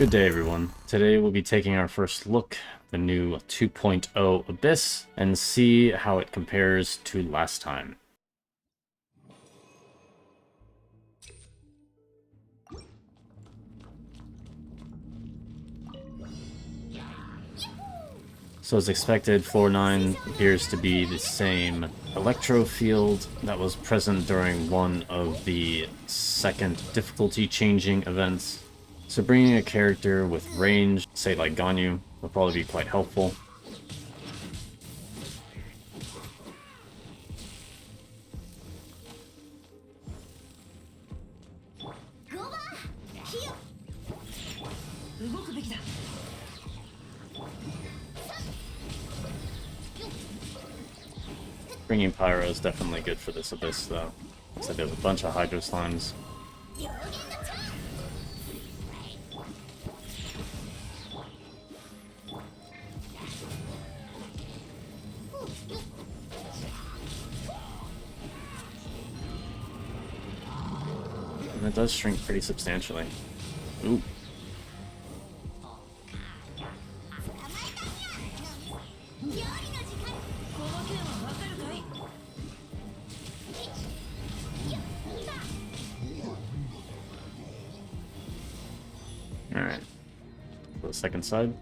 Good day, everyone. Today we'll be taking our first look at the new 2.0 Abyss and see how it compares to last time. So as expected, floor 9 appears to be the same electro field that was present during one of the second difficulty changing events. So bringing a character with range, say like Ganyu, will probably be quite helpful. Bringing Pyro is definitely good for this Abyss, though. Looks like there's a bunch of Hydro Slimes. And it does shrink pretty substantially. Ooh. Alright. For the second side.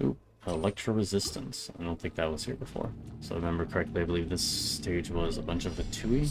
Ooh, Electro Resistance. I don't think that was here before. So I remember correctly, I believe this stage was a bunch of Vitui.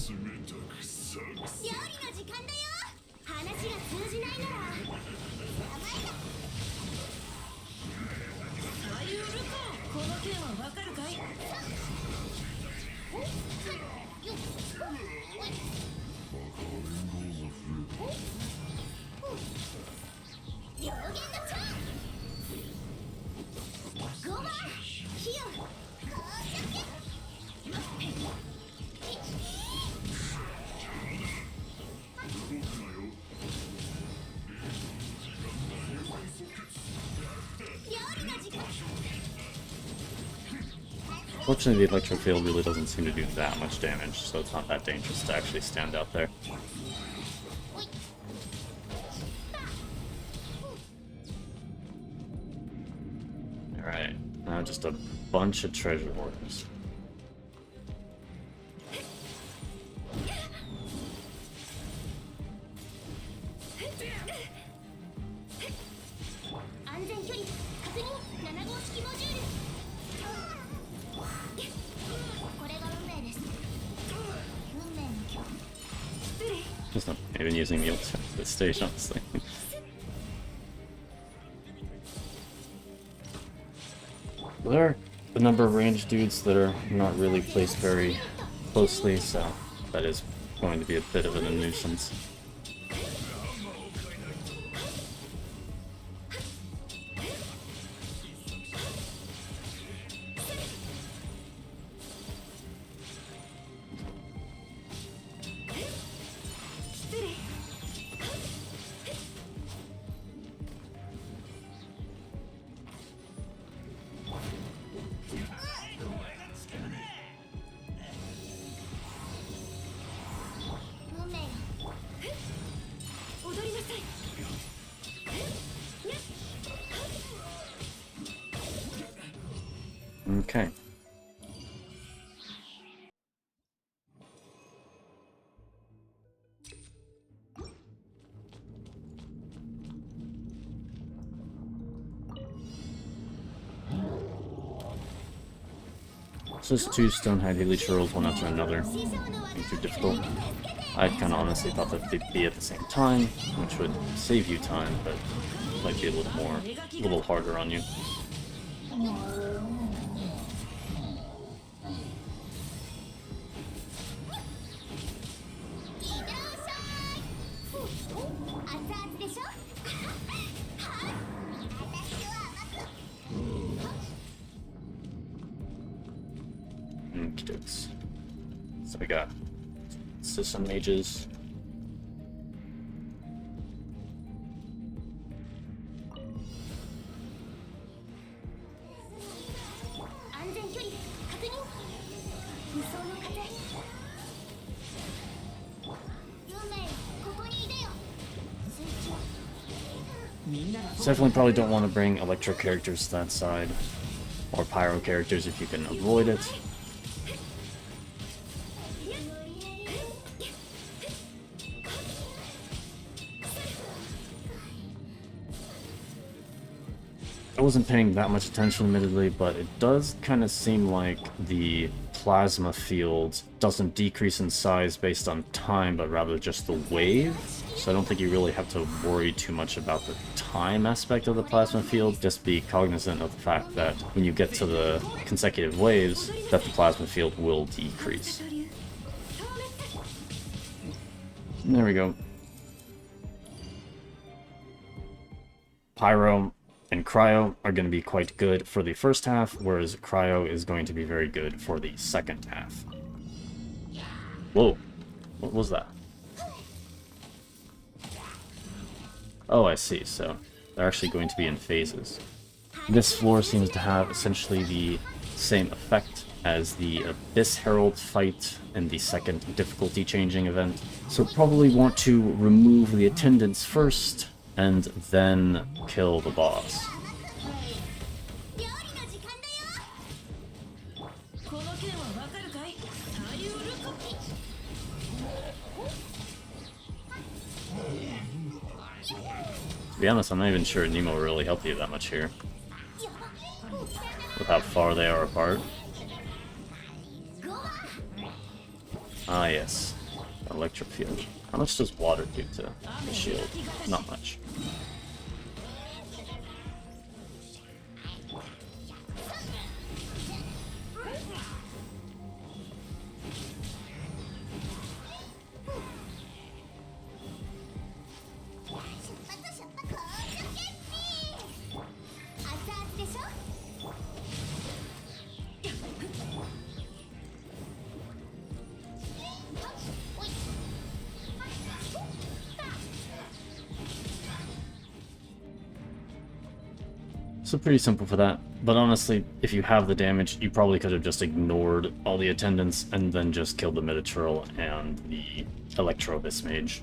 Fortunately, the electro field really doesn't seem to do that much damage, so it's not that dangerous to actually stand out there. Alright, now just a bunch of treasure ores. Just not even using the ult at this stage, honestly. There are a number of ranged dudes that are not really placed very closely, so that is going to be a bit of a nuisance. Okay. So just two Stonehide Elite rolls one after another. Being too difficult. I kind of honestly thought that they'd be at the same time, which would save you time, but might be a little harder on you. Okey-dokes. So we got system mages. Definitely probably don't want to bring electro characters to that side, or pyro characters if you can avoid it. I wasn't paying that much attention admittedly, but it does kind of seem like the plasma field doesn't decrease in size based on time, but rather just the wave. So I don't think you really have to worry too much about the time aspect of the plasma field. Just be cognizant of the fact that when you get to the consecutive waves, that the plasma field will decrease. There we go. Pyro and Cryo are going to be quite good for the first half, whereas Cryo is going to be very good for the second half. Whoa, what was that? Oh, I see, so they're actually going to be in phases. This floor seems to have essentially the same effect as the Abyss Herald fight in the second difficulty changing event. So probably want to remove the attendants first, and then kill the boss. To be honest, I'm not even sure Nemo will really help you that much here, with how far they are apart. Ah yes, electric field. How much does water do to the shield? Not much. So pretty simple for that, but honestly, if you have the damage, you probably could have just ignored all the attendants and then just killed the Minotaur and the Electro Abyss Mage.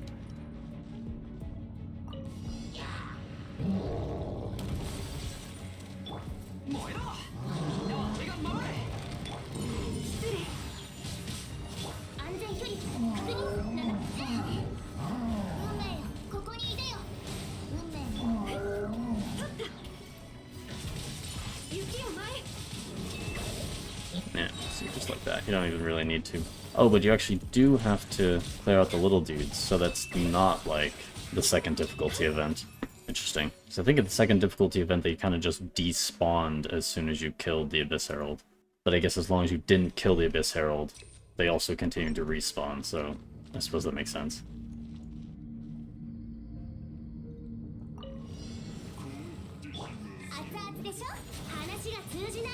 Yeah, see, just like that. You don't even really need to. Oh, but you actually do have to clear out the little dudes, so that's not like the second difficulty event. Interesting. So I think at the second difficulty event they kind of just despawned as soon as you killed the Abyss Herald. But I guess as long as you didn't kill the Abyss Herald, they also continue to respawn, so I suppose that makes sense.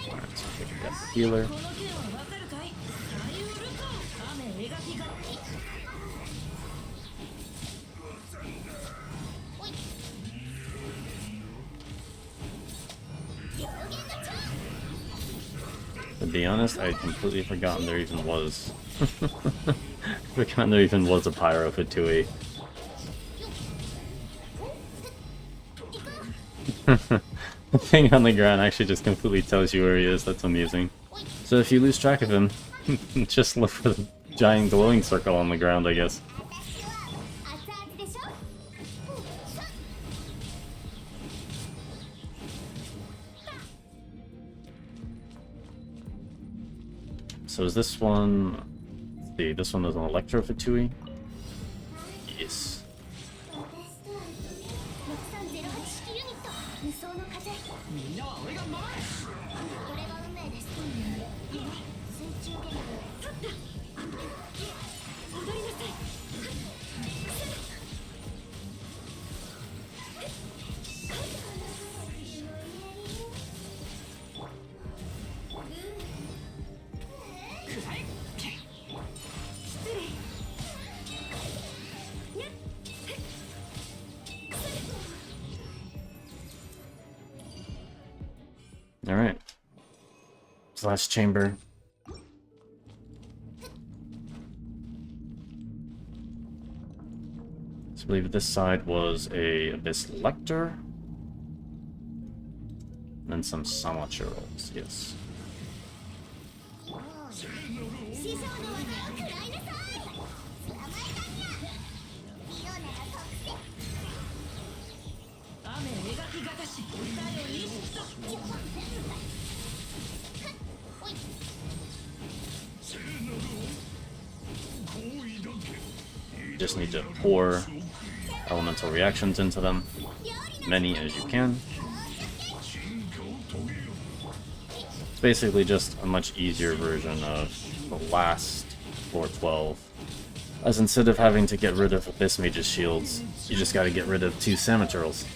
Alright, so take a death healer. To be honest, I had completely forgotten there even was. Forgotten there even was a Pyro Fatui. The thing on the ground actually just completely tells you where he is. That's amusing. So if you lose track of him, just look for the giant glowing circle on the ground, I guess. So is this one... Let's see, this one is an Electro Fatui? Yes. Alright. Last chamber. So I believe this side was a Abyss Lector. And some Samaturals, yes. You just need to pour elemental reactions into them, many as you can. It's basically just a much easier version of the last floor 12. As instead of having to get rid of Abyss Mage's shields, you just gotta get rid of 2 Samaturals.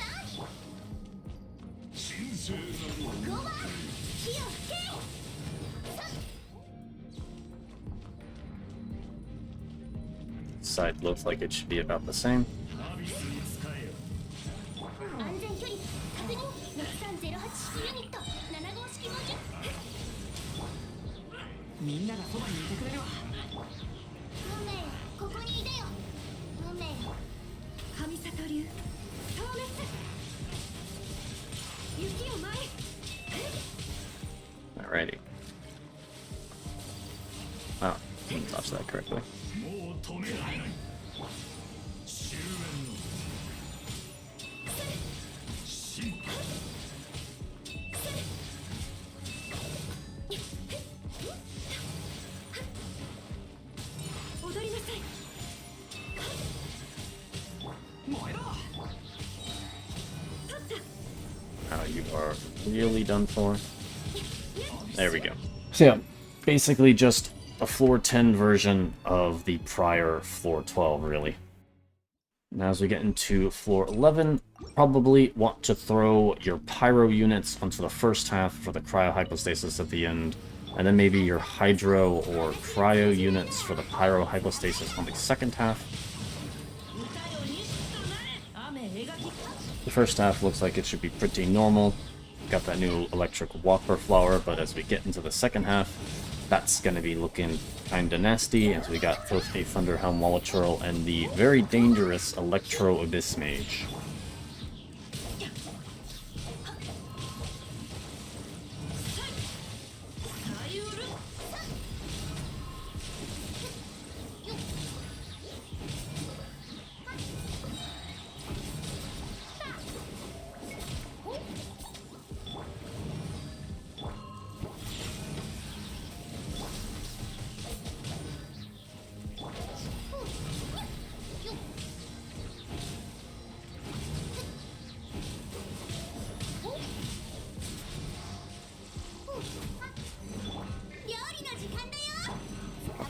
Side looks like it should be about the same. Alrighty. Oh, didn't touch that correctly. Now you are really done for. There we go. So yeah, basically just a floor 10 version of the prior floor 12, really. Now as we get into floor 11, probably want to throw your pyro units onto the first half for the cryo hypostasis at the end, and then maybe your hydro or cryo units for the pyro hypostasis on the second half. The first half looks like it should be pretty normal. Got that new electric Whopper flower, but as we get into the second half, that's going to be looking kinda nasty, as we got both a Thunderhelm Moliturl and the very dangerous Electro Abyss Mage.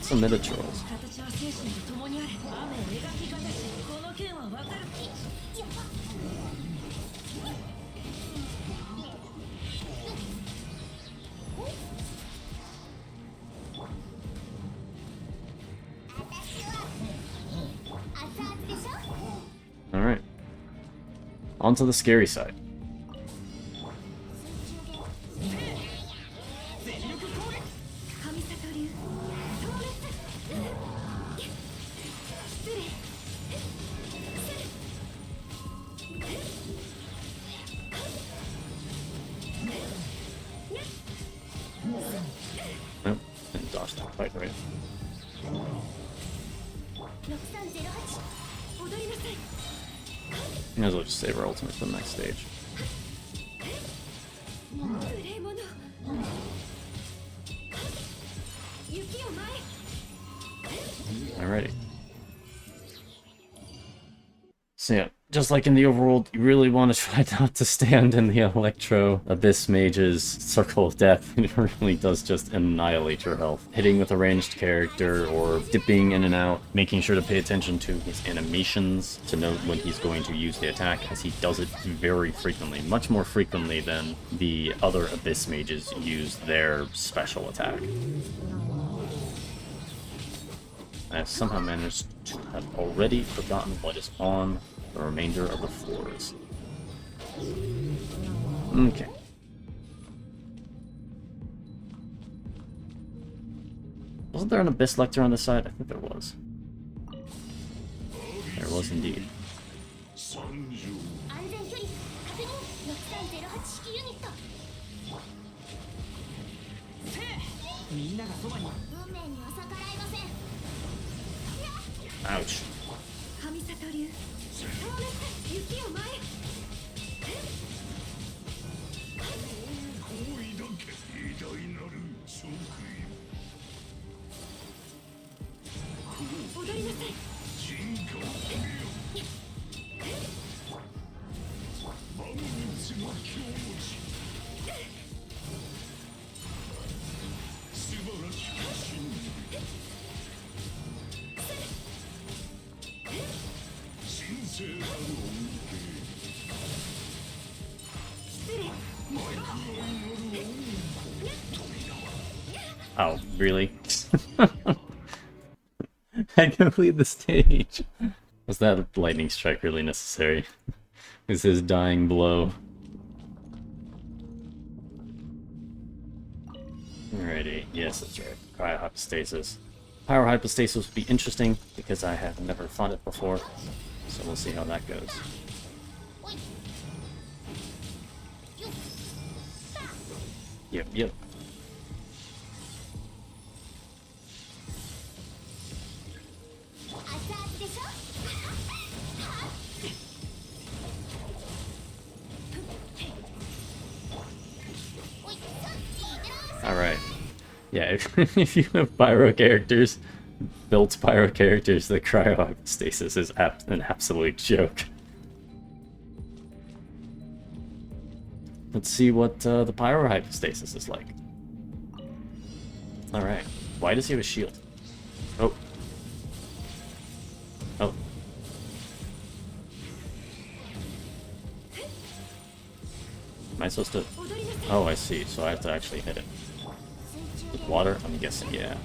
Some Minotaurs. Alright. On to the scary side. Nope, didn't dodge that quite right. Might as well just save our ultimate for the next stage. Alrighty. So yeah, just like in the overworld, you really want to try not to stand in the Electro Abyss Mage's Circle of Death. It really does just annihilate your health. Hitting with a ranged character or dipping in and out, making sure to pay attention to his animations to note when he's going to use the attack, as he does it very frequently, much more frequently than the other Abyss Mages use their special attack. I've somehow managed to have already forgotten what is on the remainder of the floors. Okay. Wasn't there an Abyss Lector on the side? I think there was. There was indeed. Ouch. Oh, really? I can leave the stage. Was that lightning strike really necessary? Is his dying blow? Alrighty, yes, that's right. Cryohypostasis. Pyrohypostasis would be interesting because I have never fought it before, so we'll see how that goes. Yep. Alright. Yeah, if you have pyro characters, built pyro characters, the cryostasis is an absolute joke. Let's see what the pyrohypostasis is like. Alright. Why does he have a shield? Oh. Am I supposed to... Oh, I see. So I have to actually hit it. With water? I'm guessing, yeah.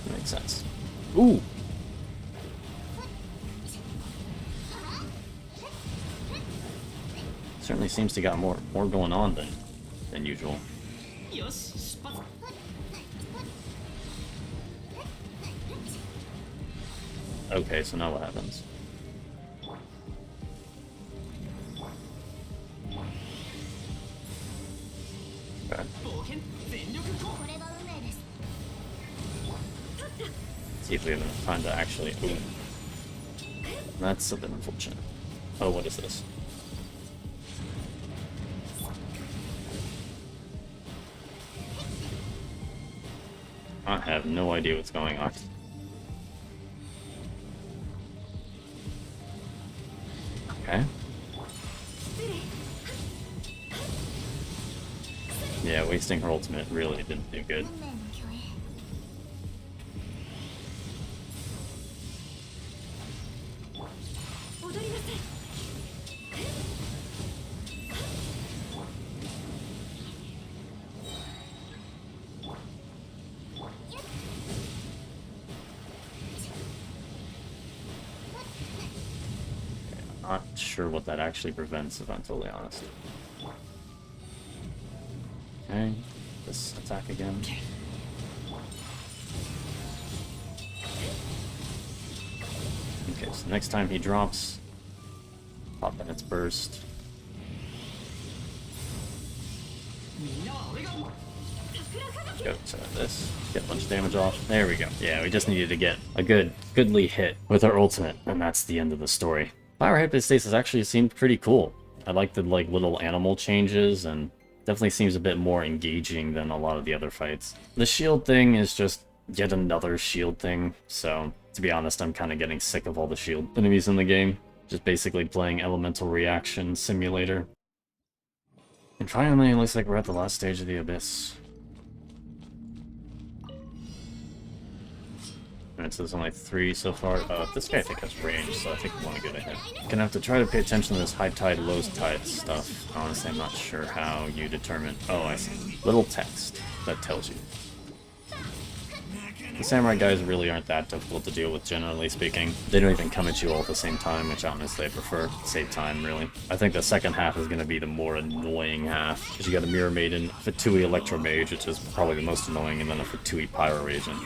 That makes sense. Ooh! Certainly seems to got more going on than usual. Okay, so now what happens? Okay. See if we have enough time to actually... Ooh. That's a bit unfortunate. Oh, what is this? I have no idea what's going on. Okay. Yeah, wasting her ultimate really didn't do good. Not sure what that actually prevents, if I'm totally honest. Okay, this attack again. Okay, so next time he drops, pop in its burst. Go to this, get a bunch of damage off. There we go. Yeah, we just needed to get a goodly hit with our ultimate, and that's the end of the story. Pyrohypostasis actually seemed pretty cool. I like the little animal changes, and definitely seems a bit more engaging than a lot of the other fights. The shield thing is just yet another shield thing, so to be honest, I'm kind of getting sick of all the shield enemies in the game. Just basically playing elemental reaction simulator. And finally, it looks like we're at the last stage of the Abyss. Alright, so there's only 3 so far. This guy I think has range, so I think we want to go to him. Gonna have to try to pay attention to this high tide, low tide stuff. Honestly, I'm not sure how you determine... Oh, I see. Little text that tells you. The samurai guys really aren't that difficult to deal with, generally speaking. They don't even come at you all at the same time, which honestly I prefer. Save time, really. I think the second half is going to be the more annoying half, because you got a Mirror Maiden, Fatui Electro Mage, which is probably the most annoying, and then a Fatui Pyro Agent.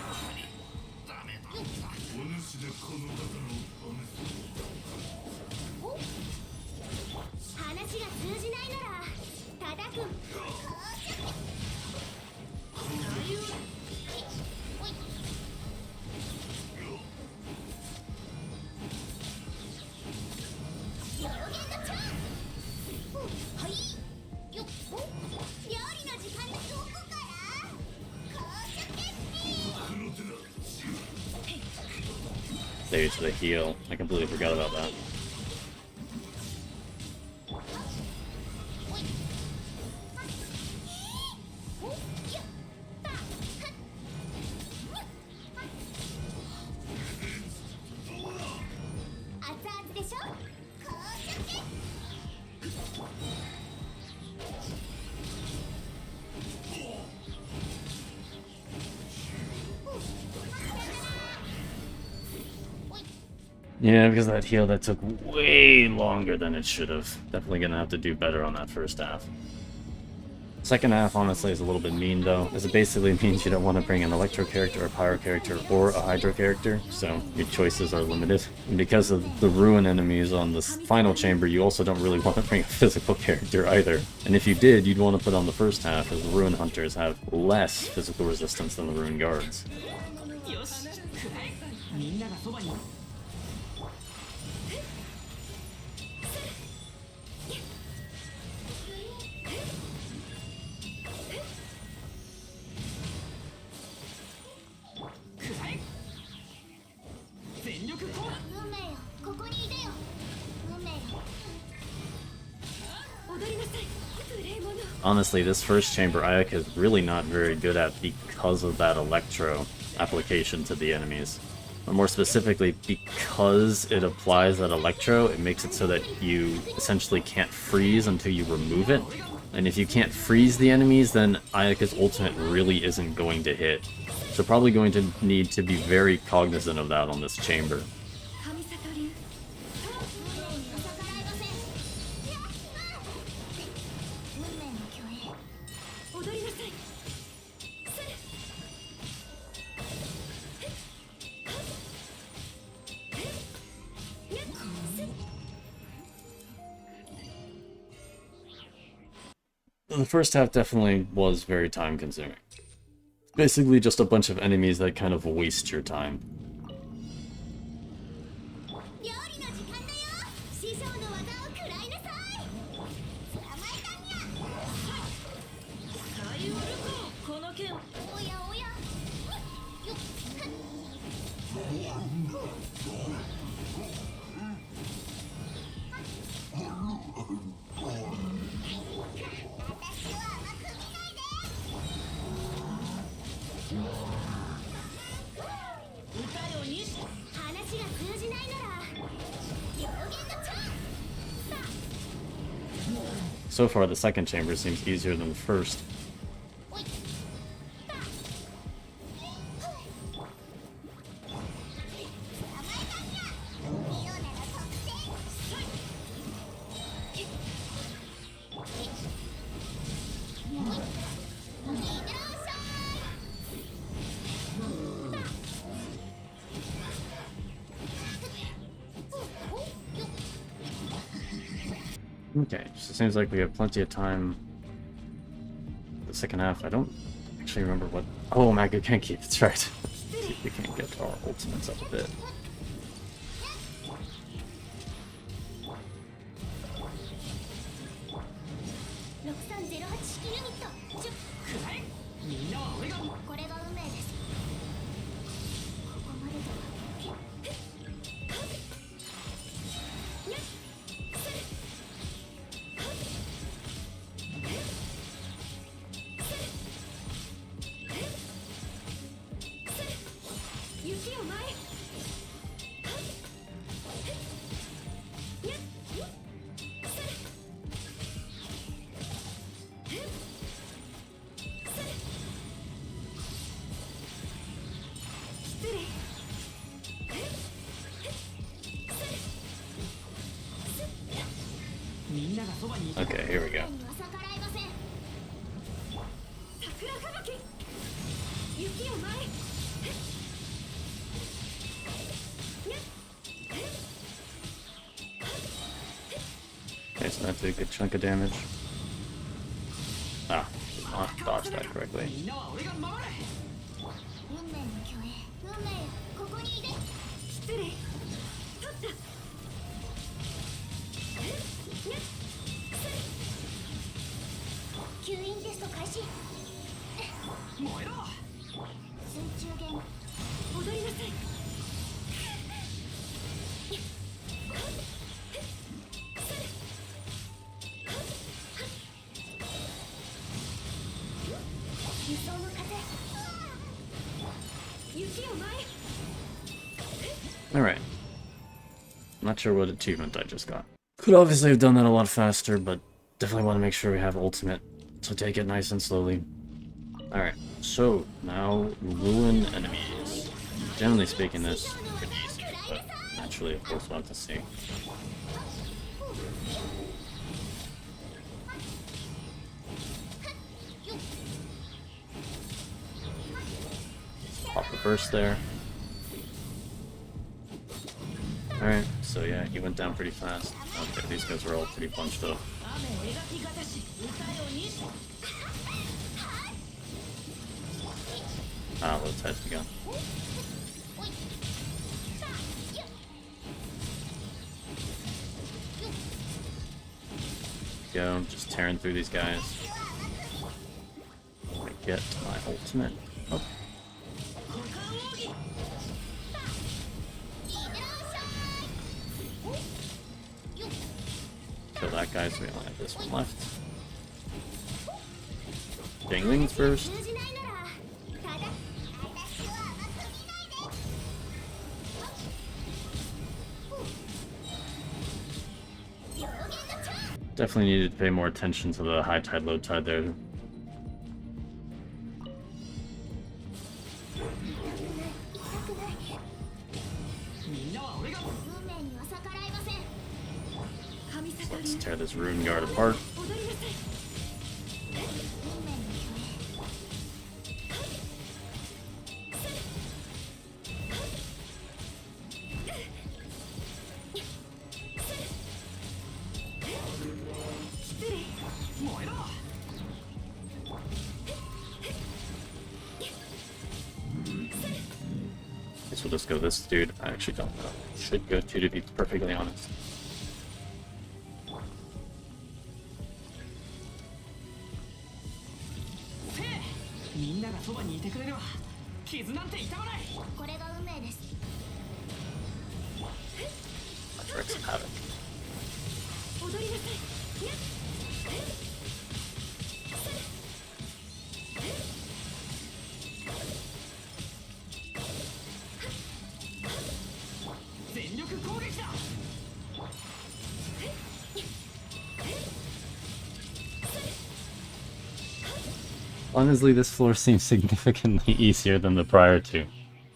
Stage to the heal. I completely forgot about that. Yeah, because of that heal, that took way longer than it should have. Definitely gonna have to do better on that first half. Second half, honestly, is a little bit mean, though, as it basically means you don't want to bring an Electro character, a Pyro character, or a Hydro character, so your choices are limited. And because of the Ruin enemies on this final chamber, you also don't really want to bring a physical character either. And if you did, you'd want to put on the first half, as the Ruin Hunters have less physical resistance than the Ruin Guards. Honestly, this first chamber Ayaka is really not very good at because of that Electro application to the enemies. Or more specifically, because it applies that Electro, it makes it so that you essentially can't freeze until you remove it. And if you can't freeze the enemies, then Ayaka's ultimate really isn't going to hit. So probably going to need to be very cognizant of that on this chamber. The first half definitely was very time consuming. Basically just a bunch of enemies that kind of waste your time. So far, the second chamber seems easier than the first. Okay, so it seems like we have plenty of time. The second half, I don't actually remember what... Oh, Magu Kenki, that's right. See if we can get our ultimates up a bit. Okay, here we go. Okay, so that did a good chunk of damage. Ah, did not dodge that correctly. Alright. Not sure what achievement I just got. Could obviously have done that a lot faster, but definitely want to make sure we have ultimate. So take it nice and slowly. Alright, so now ruin enemies. Generally speaking, this is pretty easy, but naturally, of course, we'll have to see. Pop the burst there. Alright, so yeah, he went down pretty fast. Okay, these guys are all pretty bunched up. Ah, low tide's begun. Go, just tearing through these guys. I get my ultimate. Oh. Kill that guy, so we only have this one left. Dinglings first. Definitely needed to pay more attention to the high tide, low tide there. Let's tear this rune guard apart. Guess we'll just go this dude. I actually don't know. Should go two to be perfectly honest. Let's wreak some havoc. Honestly, this floor seems significantly easier than the prior two.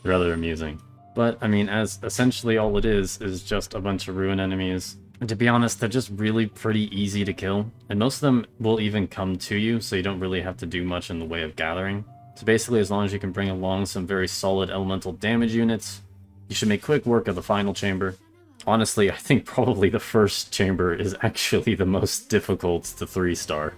Rather amusing. But, I mean, as essentially all it is just a bunch of ruin enemies. And to be honest, they're just really pretty easy to kill. And most of them will even come to you, so you don't really have to do much in the way of gathering. So basically, as long as you can bring along some very solid elemental damage units, you should make quick work of the final chamber. Honestly, I think probably the first chamber is actually the most difficult to 3-star.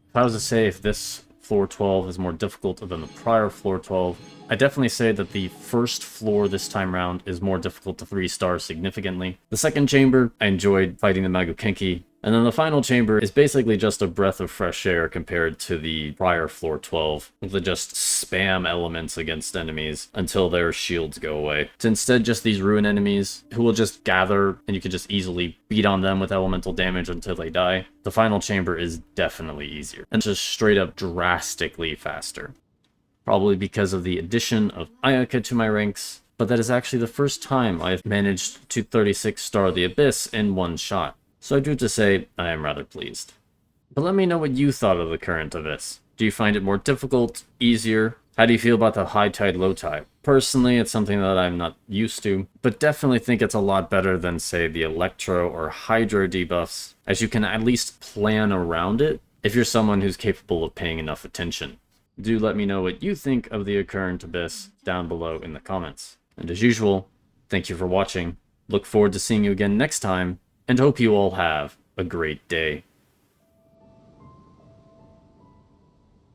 If I was to say if this floor 12 is more difficult than the prior floor 12, I definitely say that the first floor this time round is more difficult to 3-star significantly. The second chamber, I enjoyed fighting the Magokenki, and then the final chamber is basically just a breath of fresh air compared to the prior floor 12, with just spam elements against enemies until their shields go away. It's instead just these ruin enemies who will just gather and you can just easily beat on them with elemental damage until they die. The final chamber is definitely easier and just straight up drastically faster. Probably because of the addition of Ayaka to my ranks, but that is actually the first time I've managed to 36-star the Abyss in one shot. So I do have to say, I am rather pleased. But let me know what you thought of the current Abyss. Do you find it more difficult, easier, How do you feel about the high tide, low tide? Personally, it's something that I'm not used to, but definitely think it's a lot better than, say, the Electro or Hydro debuffs, as you can at least plan around it if you're someone who's capable of paying enough attention. Do let me know what you think of the Occurrent Abyss down below in the comments. And as usual, thank you for watching, look forward to seeing you again next time, and hope you all have a great day.